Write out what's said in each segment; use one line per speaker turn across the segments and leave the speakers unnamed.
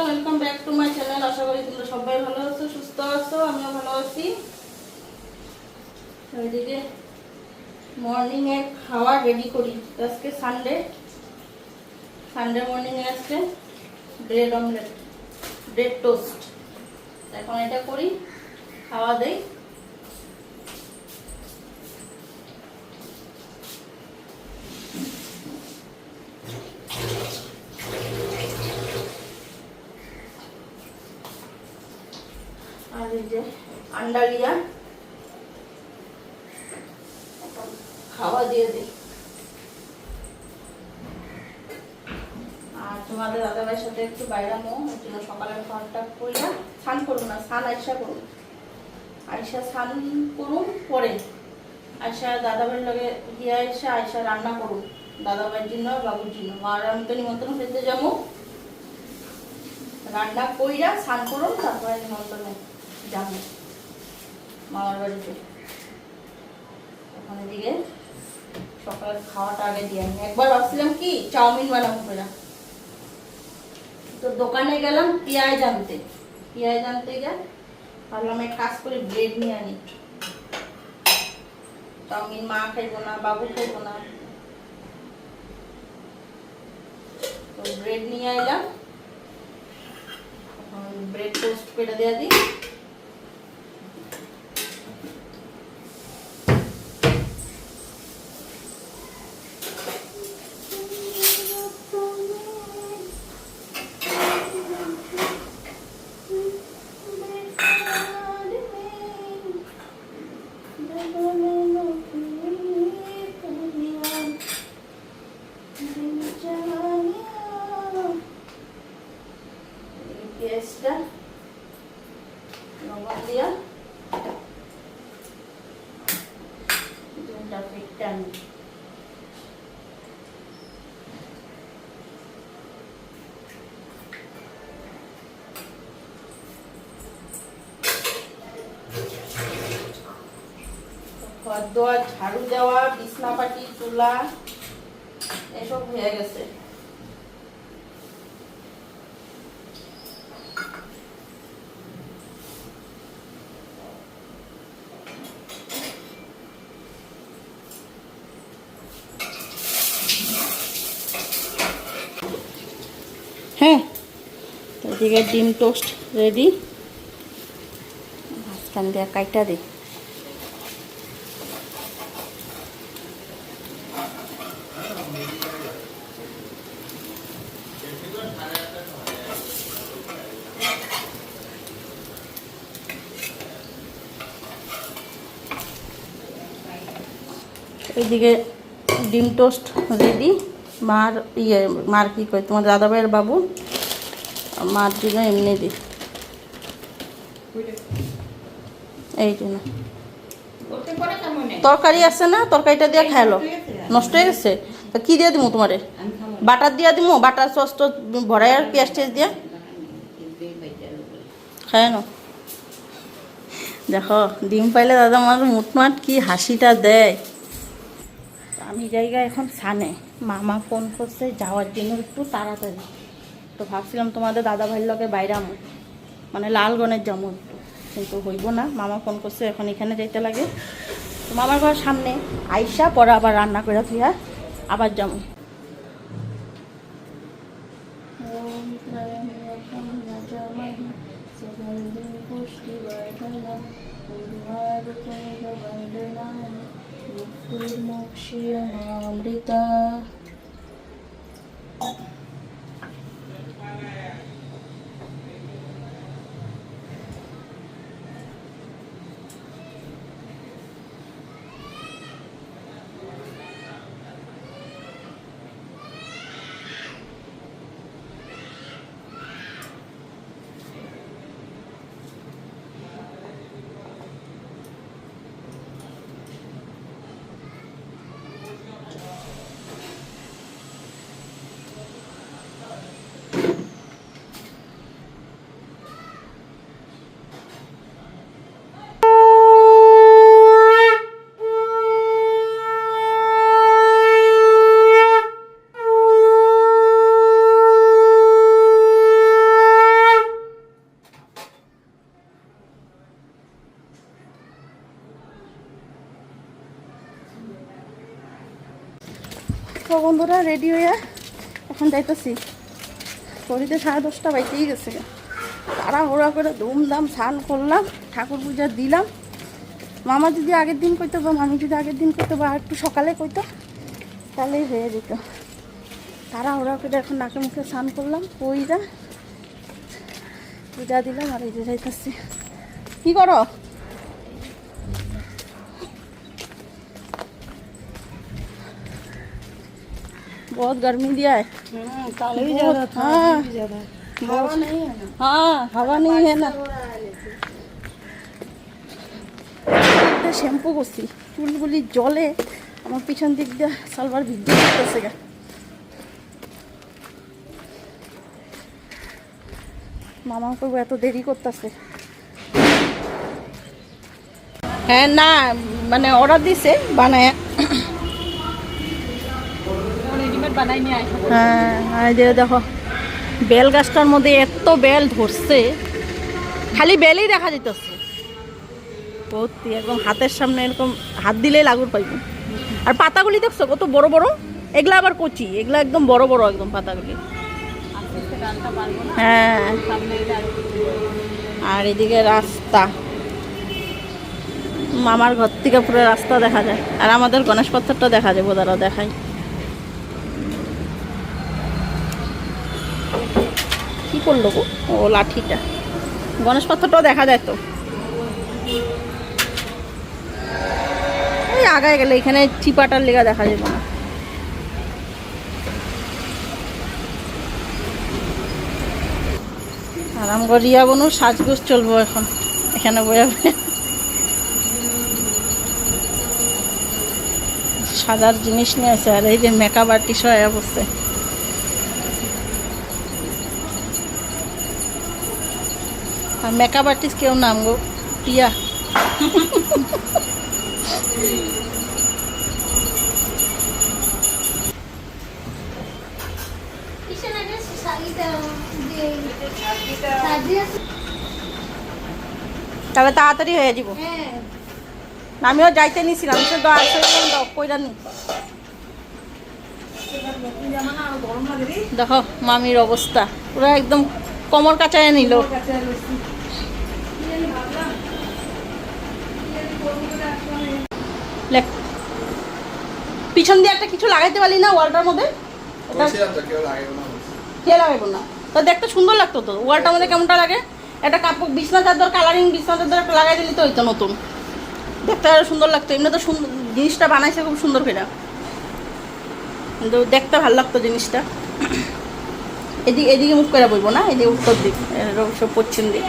Welcome back to my channel. আশা করি তোমরা সবাই ভালো আছো, সুস্থ আছো, আমিও ভালো আছি। ওইদিকে মর্নিং এর খাওয়া রেডি করি। আজকে সানডে মর্নিং এ আজকে ব্রেড অমলেট, ব্রেড টোস্ট। এখন এটা করি, খাওয়া দেই। আর এই যে আন্ডা লিয়া খাওয়া দিয়ে দিই। আর তোমাদের দাদাভাইয়ের সাথে একটু বাইরামো, ওই জন্য সকালের খাওয়াটা করিয়া স্নান করবো না, স্নান আইসা করুন, আইসা স্নান করুন, পরে আইসা দাদাভাইয়ের লগে গিয়ে আইসা রান্না করুন দাদাভাইয়ের জন্য, বাবুর জন্য। আর আমি তো নিমন্ত্রণ খেতে যাবো, রান্না কইরা স্নান করুন, তারপরে নিমন্ত্রণে যাবো মামার বাড়িতে। ওখানে দিকে সকালের খাওয়াটা আগে দিয়ে আমি একবার ভাবছিলাম কি চাউমিন বানাবো করে, তো দোকানে গেলাম পেঁয়াজ আনতে গিয়ে ভাবলাম এক কাজ করে ব্রেড নিয়ে আনি। চাউমিন মা খাইবো না, বাবু খাইবো না, তো ব্রেড নিয়ে এলাম। ব্রেড টোস্ট করে দেওয়া দিই। পেঁয়াজটা লবণ দিয়া দুটা ফিটটা আনি। ঘর দোয়া ঝাড়ু দেওয়া, বিছনাপাটি, চুলা এসব হয়ে গেছে। হ্যাঁ, এদিকে ডিম টোস্ট রেডি, মাঝখান দিয়ে কাইটা দিই। এইদিকে ডিম টোস্ট রেডি। মার কি কই তোমার দাদাভাইয়ের বাবু, মার জন্য এমনি দিই। এই জন্য তরকারি আছে না, তরকারিটা দিয়ে খাইলো, নষ্ট হয়ে গেছে। তা কি দিয়ে দিমু তোমারে? বাটার দিয়ে দিমু, বাটার সস তো ভরাই আর পেঁয়াজ টেস্ট দিয়ে খায় না। দেখো ডিম পাইলে দাদা আমার মুটমাট কি হাসিটা দেয়। আমি জায়গা এখন সানে, মামা ফোন করছে যাওয়ার জন্য একটু তাড়াতাড়ি, তো ভাবছিলাম তোমাদের দাদা ভাইয়ের লগে বাইরামো, মানে লালগণের যাবো একটু, কিন্তু হইব না। মামা ফোন করছে এখন এখানে যাইতে লাগে, তো মামার ঘর সামনে আইসা পরে আবার রান্না করে ফিরা আবার যাবো। অমৃতা দেখো বন্ধুরা, রেডি হয়ে এখন যাইতেছি। ঘড়িতে 10:30 বাজতেই গেছে। তাড়াহুড়া করে ধুমধাম স্নান করলাম, ঠাকুর পূজা দিলাম। মামা যদি আগের দিন কইতো বা মামি যদি আগের দিন কইতো বা একটু সকালে কইতো তাহলেই হয়ে যেত। তাড়াহুড়া করে এখন নাকে মুখে স্নান করলাম, কইরা পূজা দিলাম আর এই যে যাইতেছি। কি করো? बहुत गर्मी दिया है।
कल भी ज्यादा था,
हाँ,
भी ज्यादा हवा नहीं है ना।
हाँ हवा नहीं है ना। শ্যাম্পু করছি, চুলগুলি জলে আমার পিছন দিক দিয়ে সালবার ভিজে করতেছে গা। মামা করবো এত দেরি করতেছে। হ্যাঁ না মানে অর্ডার দিছে বানায়।
बनाई नहीं आई।
হ্যাঁ এই যে দেখো বেল গাছটার মধ্যে এত বেল ধরছে, খালি বেলই দেখা যেতেছে ভর্তি, একদম হাতের সামনে এরকম হাত দিলেই লাগুর পাইব। আর পাতাগুলি দেখছো কত বড় বড়, এগুলা আবার কচি, এগুলা একদম বড় বড় একদম পাতাগুলি। হ্যাঁ আর এদিকে রাস্তা, মামার ঘর থেকে পুরো রাস্তা দেখা যায়, আর আমাদের গণেশ পাথরটা দেখা যায়, বোধারা দেখাই। কি করলো গো? ও লাঠিটা, গণেশ পাথরটাও দেখা যায় তো। ওই আগায় গেলে এখানে চিপাটার লেগা দেখা যাবে না। আরাম করিয়া বনু সাজগোজ চলবো এখন এখানে বয়ে সাজার জিনিস নিয়ে আছে। আর এই যে মেকআপ আর্টিস্ট হয়ে বসছে। আর মেকআপ আর্টিস্ট কেউ নাম গো, প্রিয়া। তবে তাড়াতাড়ি হয়ে যাব। আমিও যাইতে নিছিলাম, কইরা নি। দেখো মামির অবস্থা পুরো একদম কোমর কাচায় নিল। পিছন দিয়ে একটা কিছু লাগাইতে পারলি না ওয়ালটার মধ্যে? কে লাগাইবো না? তো দেখতে সুন্দর লাগতো তো, ওয়ালটার মধ্যে কেমনটা লাগে? একটা কাপড় বিছনা চাদর, কালারিং বিছনা চাদর একটা লাগাই দিলি তো হইতো নতুন, দেখতে আরো সুন্দর লাগতো। এমনি তো জিনিসটা বানাইছে খুব সুন্দর করে, কিন্তু দেখতে ভালো লাগতো জিনিসটা। এদিকে এদিকে মুখ করে বলবো না, এদিকে উত্তর দিক, সব পশ্চিম দিক।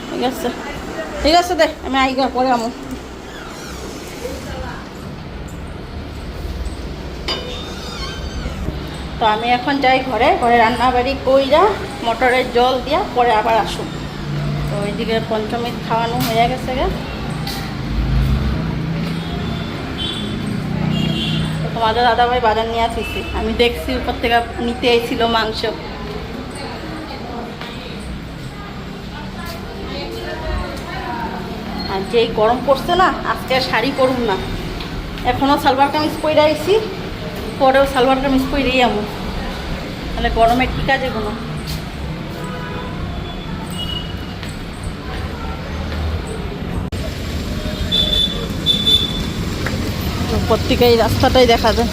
ঠিক আছে ঠিক আছে, দেখ আমি আইগা পরে আমো। তো আমি এখন যাই ঘরে, ঘরে রান্না বাড়ি কইরা মোটরের জল দিয়া পরে আবার আসুন। তো ওইদিকে পঞ্চমীর খাওয়ানো হয়ে গেছে গে। তো তোমাদের দাদাভাই বাজার নিয়ে আসিছি, আমি দেখছি উপর থেকে নিতে এসেছিল মাংস। আর যেই গরম পড়ছে না, আজকে শাড়ি পরুম না, এখনও সালোয়ার কামিজ পরে আইছি, পরেও সালোয়ার কামিজ পরেই আমু, তাহলে গরমে কি কাজে কোনো। উপর থেকে এই রাস্তাটাই দেখা যায়।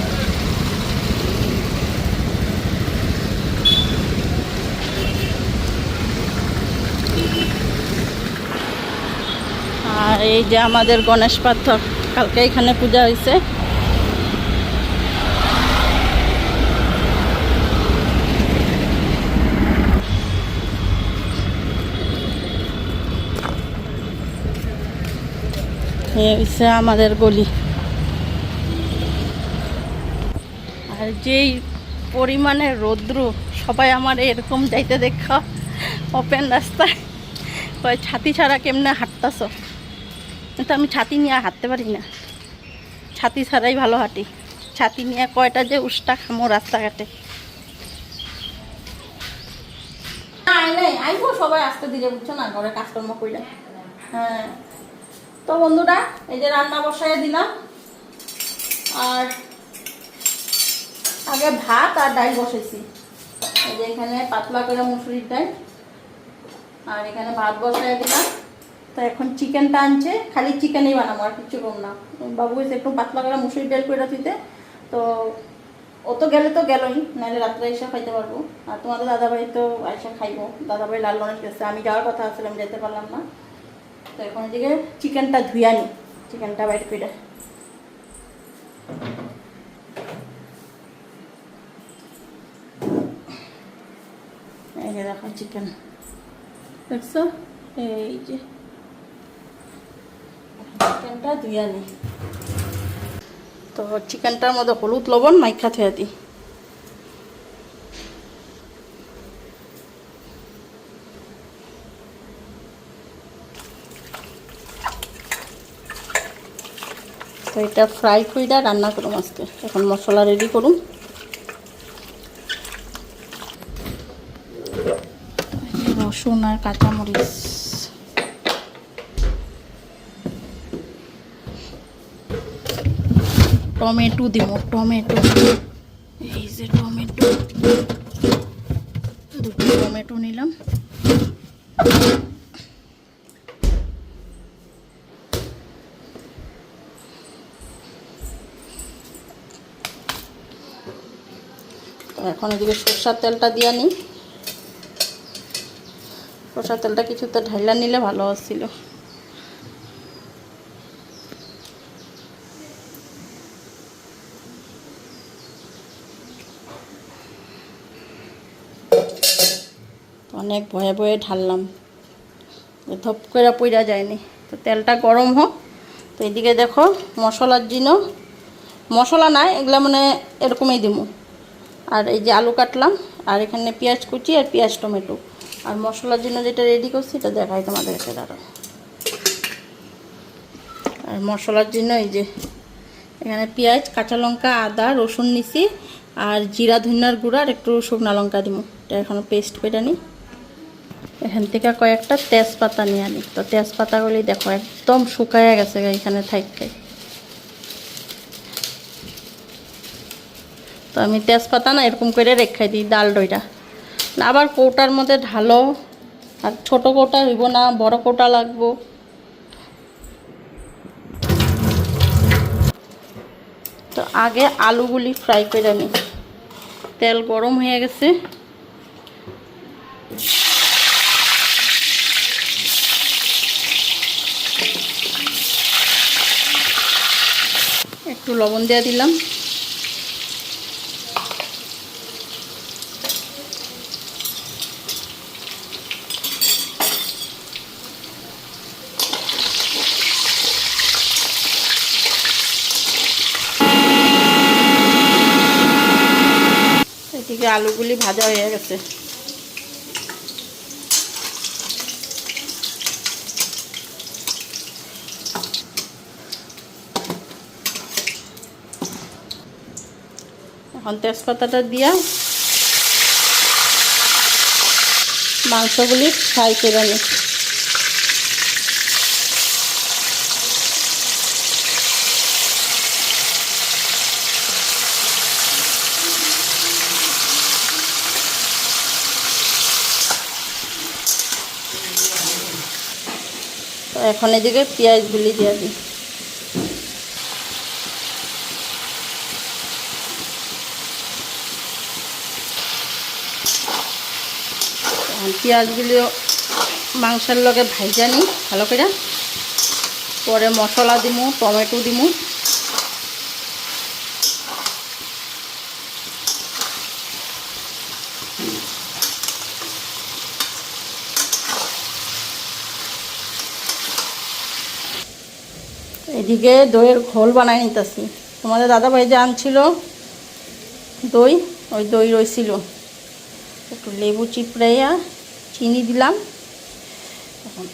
আর এই যে আমাদের গণেশ পাথর, কালকে এখানে পূজা হয়েছে। এই হচ্ছে আমাদের গলি। আর যেই পরিমাণে রৌদ্র, সবাই আমার এরকম যাইতে দেখা ওপেন রাস্তায় কয় ছাতি ছাড়া কেমনে হাঁটতাছ? কিন্তু আমি ছাতি নিয়ে হাঁটতে পারি না, ছাতি ছাড়াই ভালো হাঁটি। ছাতি নিয়ে কয়টা যে উষ্টা খামো রাস্তাঘাটে। আইবো সবাই আসতে দিলে, বুঝছো না, ঘরে কাজকর্ম করলে। হ্যাঁ তো বন্ধুরা, এই যে রান্না বসাইয়া দিলাম। আর আগে ভাত আর ডাল বসেছি, এই যে এখানে পাতলা করে মুসুরির ডাল, আর এখানে ভাত বসাই দিলাম। তো এখন চিকেনটা আনছে, খালি চিকেনই বানাবো, আর কিছু করব না। বাবু এসে একটু পাতলা করে মুসুরির ডাল করে দিতে, তো ও তো গেলে তো গেলই, নাহলে রাত্রে এসে খাইতে পারবো। আর তোমাদের দাদাভাই তো এসে খাইবো, দাদাভাই লাল লনের গেছে, আমি যাওয়ার কথা আসলে আমি যেতে পারলাম না। তো এখন এদিকে চিকেনটা ধুয়ে আনি, চিকেনটা বাইরে করে। এই যে দেখো চিকেন, দেখছো, এই যে চিকেনটা ধুয়ে আনি। তো চিকেনটার মধ্যে হলুদ লবণ মাইখা থুয়ে দিই। তো এটা ফ্রাই কইরা রান্না করুম আজকে। এখন মশলা রেডি করুম। রসুন আর কাঁচামরিচ, টমেটো দিব, টমেটো, এই যে টমেটো, দুটো টমেটো নিলাম। এখন এদিকে সরষার তেলটা দিয়ে নিই। সরষার তেলটা কিছুতে ঢাইলা নিলে ভালো আসছিল। অনেক ভয়ে ভয়ে ঢাললাম, ধপ করে পইরা যায়নি। তো তেলটা গরম হোক। তো এদিকে দেখো মশলার জন্য, মশলা নাই এগুলো মানে এরকমই দিব। আর এই যে আলু কাটলাম, আর এখানে পেঁয়াজ কুচি আর পেঁয়াজ টমেটো। আর মশলার জন্য যেটা রেডি করছি এটা দেখাই তোমাদেরকে, দাঁড়াও। আর মশলার জন্য এই যে এখানে পেঁয়াজ, কাঁচা লঙ্কা, আদা, রসুন নিছি, আর জিরা ধনিয়ার গুঁড়া আর একটু শুকনো লঙ্কা দিব। এটা এখন পেস্ট করে নিই। এখান থেকে কয়েকটা তেজপাতা নিয়ে আনি। তো তেজপাতাগুলি দেখো একদম শুকায়া গেছে এখানে থাইকে। তো আমি তেজপাতা না এরকম করে রেখাই দিই ডাল দইটা, আবার কৌটার মধ্যে ঢালো। আর ছোট কৌটা হইব না, বড় কৌটা লাগবো। তো আগে আলুগুলি ফ্রাই করে নিই। তেল গরম হয়ে গেছে, একটু লবণ দিয়ে দিলাম। এদিকে আলুগুলি ভাজা হয়ে গেছে। এখন তেজপাতাটা দিয়া মাংসগুলি ফ্রাই করে নিই। তো এখন এদিকে পেঁয়াজগুলি দিয়ে দিই। পেঁয়াজগুলিও মাংসের লগে ভাইজা নিই ভালো করে। পরে মশলা দিমু, টমেটো দিমু। এদিকে দইয়ের ঘোল বানাই নিতেছি। তোমাদের দাদাভাই যে আনছিল দই, ওই দই রয়েছিল, একটু লেবু চিপড়াইয়া চিনি দিলাম। এখন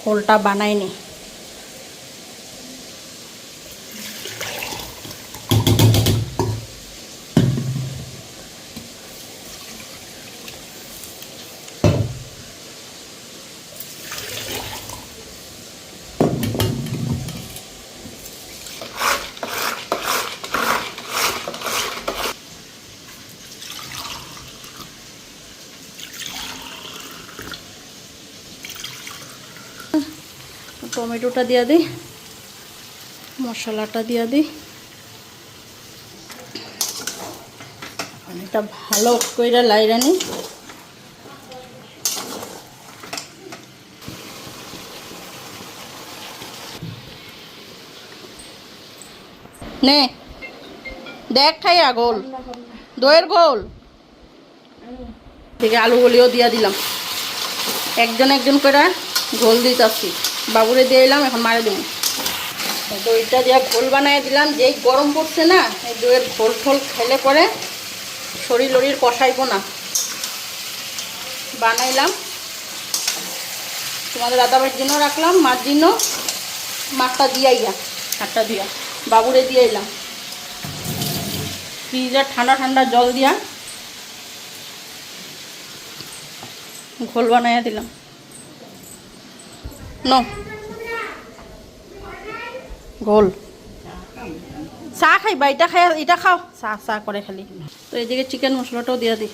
ঘোলটা বানাই নি। টমেটোটা দিয়ে দিই, মশলাটা দিয়ে দিই। এটা ভালো করে লাইরা নিই। নে দেখ খাইয়া গোল, দইয়ের গোল থেকে আলুগুলিও দিয়া দিলাম। একজন একজন করে ঘোল দিতেছি, বাবুরে দিয়ে এলাম, এখন মারে দেবো। দইটা দিয়া ঘোল বানাই দিলাম। যেই গরম পড়ছে না, এই দইয়ের ঘোল ঠোল খেলে পরে শরীর লরির কষাইব না। বানাইলাম, তোমাদের দাদাভাইয়ের জন্য রাখলাম, মার জন্য। মাছটা দিয়াইয়া হাতটা দিয়া বাবুরে দিয়ে এলাম। ফ্রিজের ঠান্ডা ঠান্ডা জল দিয়া ঘোল বানাইয়া দিলাম। ন ঘোল চা খাইবা, এটা খাই, এটা খাও, চা চা করে খালি। তো এইদিকে চিকেন মশলাটাও দিয়া দিই।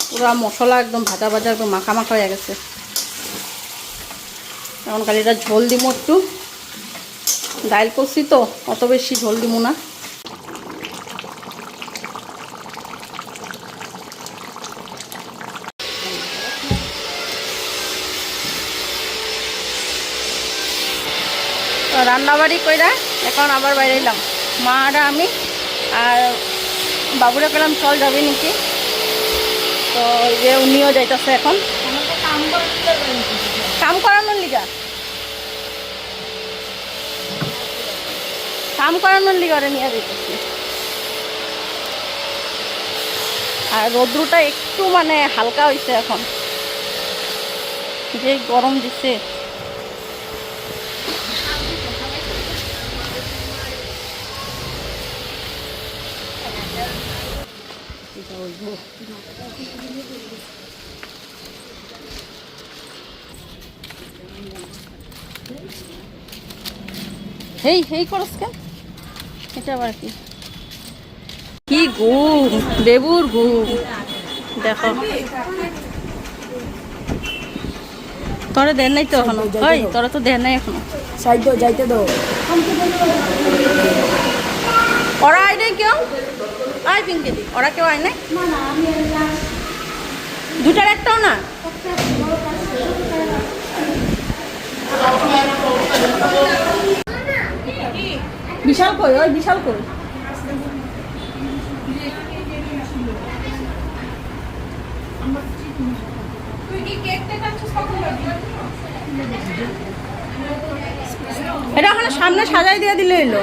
পুরা মশলা একদম ভাজা ভাজা একদম মাখা মাখা হয়ে গেছে। এখন খালি এটা ঝোল দিব একটু, ডাইল করছি তো অত বেশি ঝোল দিব না। রান্নাবাড়ি কইরা এখন আবার বাইরে এলাম, মারা আমি আর বাবুরে পেলাম চল যাবি নাকি। তো ওই যে উনিও যাইতেছে এখন কাম করানোর লিগা, কাম করানোর লিগা ওরা নিয়ে যাইতেছে। আর রোদ্রুটা একটু মানে হালকা হয়েছে এখন, যে গরম দিছে। হেই হেই করস কেন? এটা আবার কি? কি ঘুম, বেবুর ঘুম দেখো। তোরা দেন নাই তো এখনো? ওই তোরা তো দেন নাই এখনো।
সাইড যাইতে দাও।
ওরা আয় নাই কেউ? আয় পিঙ্কে দি, ওরা কেউ আয় নাই? দুটার একটাও না? বিশাল কই? ওই বিশাল কই? এটা ওখানে সামনে সাজাই দিয়ে দিলে এলো।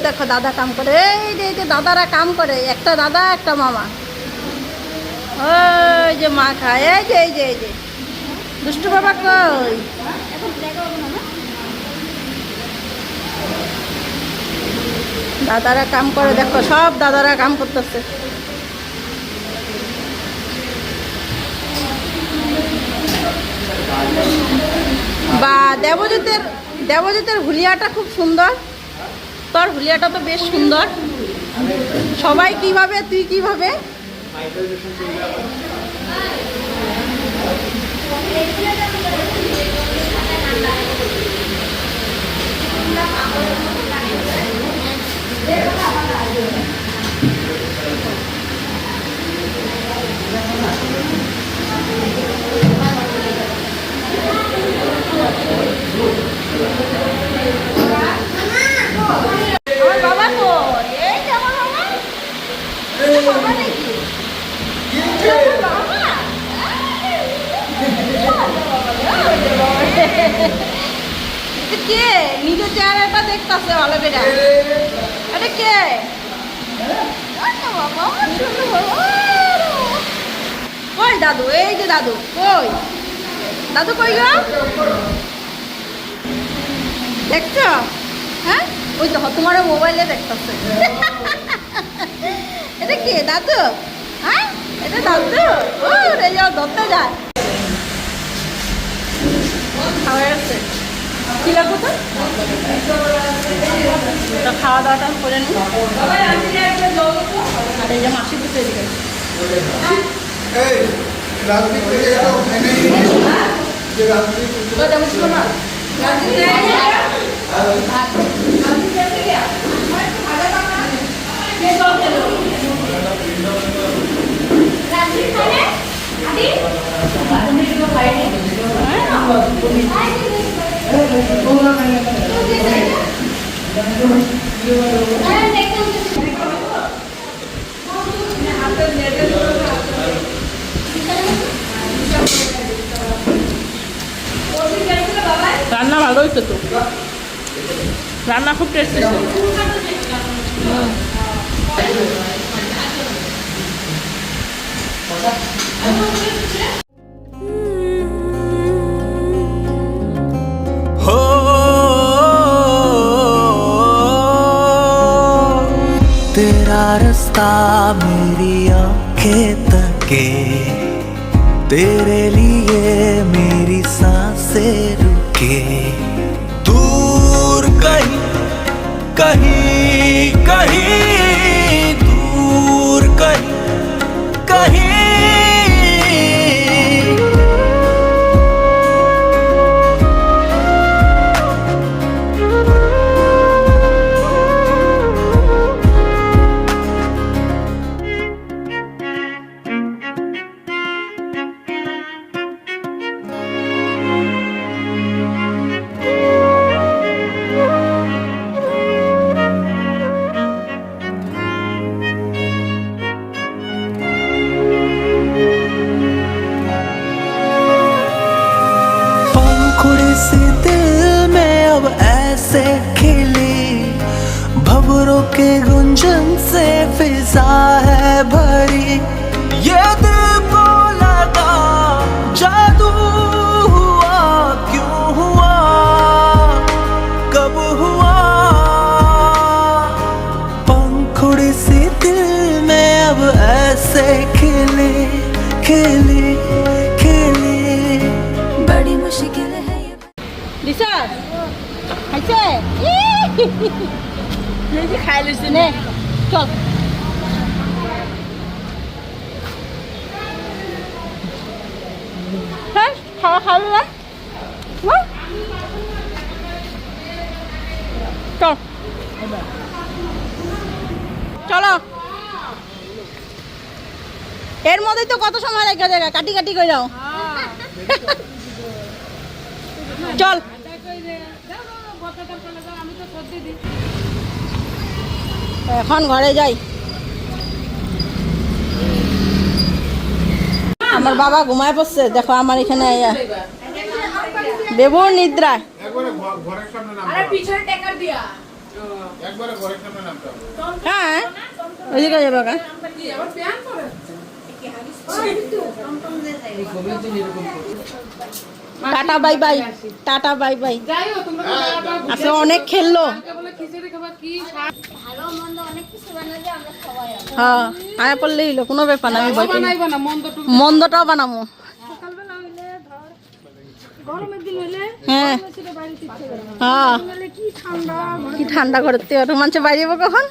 দেখো দাদা কাম করে, এই যে দাদারা কাম করে, একটা দাদা একটা মামা। ওই যে মা খায়, এই যে এই যে এই যে দুষ্টু বাবা কই? দাদারা কাম করে, দেখো সব দাদারা কাম করতেছে। বা দেবজিতের হুলিয়াটা খুব সুন্দর। তোর হুলিয়াটা তো বেশ সুন্দর। সবাই কিভাবে, তুই কিভাবে? নিজের চেহারাটা দেখতেছে ভালো করে। এটা কে? আরে বাবা, আমার ছোট বাবা। কই দাদু? এই যে দাদু। কই দাদু? কই গো? দেখছো? হ্যাঁ, ওই তো তোমার মোবাইলে দেখতেছে। এটা কে দাদু? হ্যাঁ, এটা দাদু। ও রে, যাও ধরতে যায়। খাওয়া যাচ্ছে কি লাগবো তো? খাওয়া দাওয়াটা করে নি। আর এই যে মাসি দুটো এদিকে। রান্না ভালো হয়েছে তো, রান্না খুব টেস্টি।
हो तेरा रास्ता मेरी आंखें तके, तेरे लिए मेरी सांसें रुके। दूर कहीं कहीं कहीं, दूर कहीं कहीं। पंखुड़ी सी दिल में अब ऐसे खिली, भंवरों के गुंजन से फिजा है भरी। ये दिल को लगा जादू हुआ, क्यों हुआ, कब हुआ। पंखुड़ी सी दिल में अब ऐसे खिली खिली खिली। बड़ी मुश्किल है ये।
দিছা খাইছে? এই যে খাই লইছে নে, চল। হ্যাঁ, খাওয়া খাওয়া না, চল চলো। এর মধ্যেই তো কত সময় লেগে যায়, কাটি কাটি করে যাও। চল এখন ঘরে যাই। আমার বাবা ঘুমায় পড়ছে, দেখো আমার এখানে বেবুর নিদ্রা। হ্যাঁ, ওইদিকে যাবো। Tata bye bye, tata bye bye. আজকে অনেক খেললো। হ্যাঁ, আয়া পড়লেই হলো, কোনো ব্যাপার না। আমি মন্দটাও বানাবো। হ্যাঁ হ্যাঁ, কি ঠান্ডা করতে মানুষ বাইরে কখন?